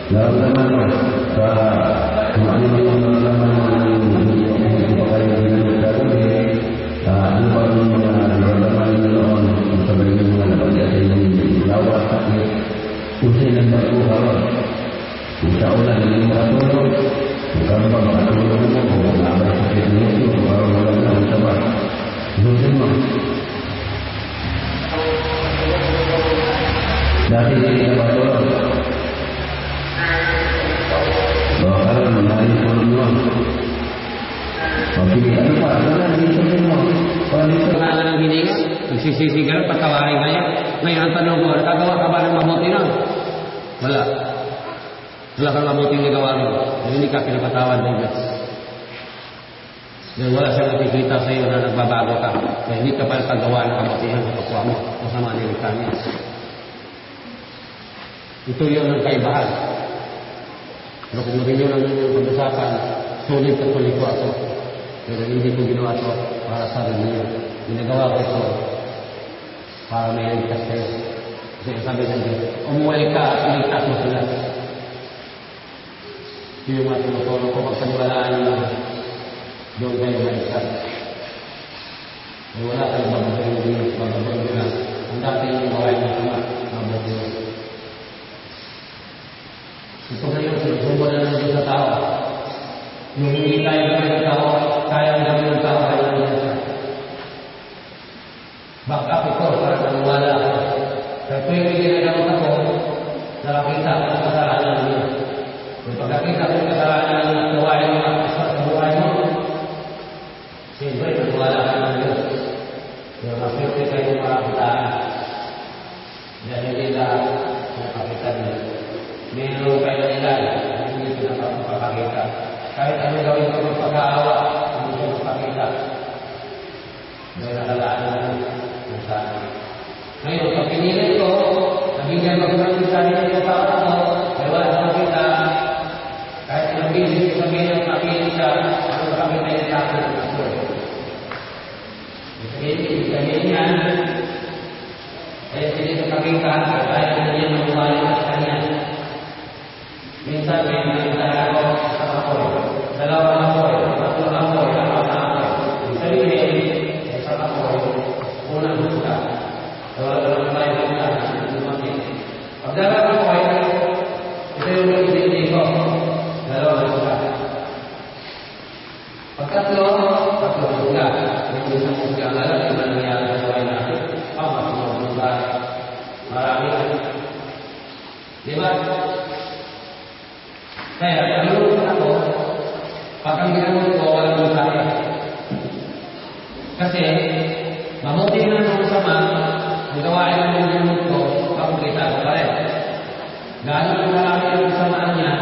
Nararamdaman mo sa kung ano yung nararamdaman mo ng pagkain ng gagawin, ano ba yung mga nararamdaman nyo noon kung sabihin yung mga napag-iatay yung lawa, sakit, kung sila nagpapagawa, kung sa ulan yung makatulog, kung kano ba makatulog mo, kung nabay sakit mo ito, kung parang wala na ang sabat. Inusin mo. Dati hindi ka matulog. Bawa karoon, mangyari po mo. Sige, ano pa? Ano na, inusin mo. Pangalan ng hininga, nagsisisigaw, patawarin kayo. Ngayon ang tanong ko, nakagawa ka ba ng mabuti nun? Wala. Wala kang mabuting nagawa mo. Hindi ka pinapatawad ng Diyos. Dahil wala siyang nakikita sa iyo na nagbabago ka. Kaya hindi ka pa nagpagawa ng kabutihan sa kapwa mo. Masama nilikta niya. Ito yun ang kaibahan. Pero kung rin yun ang pag-usapan, sulit at tuloy ko ako. Pero hindi ko ginawa ito para sa rin niyo. Ginagawa ko ito para may ligtas kayo. Kasi sabi ng Diyos, umuwi ka at iligtas mo sila. Ito yung mga tinutulong ko, pagpaniwalaan nyo, doon kayo maligtas. Wala kayong babaguhin ng Diyos, babaguhin nyo lang. Ang dati yung gawain ng sama, mabuti nyo. Ito ngayon, sinusubo na ng Diyos sa tao. Yung hindi tayo gawin ng tao, kaya gawin ng tao, kaya ng Diyos. Back up ito para maniwala ako. Kaya kung yung ginagawa ako, nakakita ko ang kasalanan niyo. Kung pagkakita ko ang kasalanan niyo at gawain mo sa buhay mo, siyempre, maniwala ka ng Diyos. Pero mapilti kayo marakitaan. Dahil hindi lahat nakakita niyo. Meron kayo na ilan, hindi ko napapakita. Kahit ano gawin ko magpag-aawa, hindi ko magpakita. Dahil nakalaan na ng sana. Ngayon, pag pinili ko, nabigyan mag-ulang yung sarili ko para ako, ay wala na makita. Kahit ang busy ko sabihin ng kapili siya, ano pakita yung tapos ng ako. Sabihin yan, ay hindi ko pakita, kaya na niya manuwali sa kanya. Minsan may nakita ako sa apoy, dalawang apoy, tatlong apoy, apat na apoy. Sabihin, sa apoy, unang gusta. Dalawang tayo gusta, lumaki. Pag dalawang apoy, ito yung hindi ko, dalawang gusta. Pag tatlong gusta. Yung isang gusta ang alam, yung nangyayari sa buhay natin, mas gusta. Marami. Diba? Kaya, pag-iulog ako, pag ang ginamot ko, walang masaya. Kasi, mabuti na ng sama, ang gawain ng ginamot ko, pag-ulita ko pa rin. Gano'n ang marami ang kasamaan niya,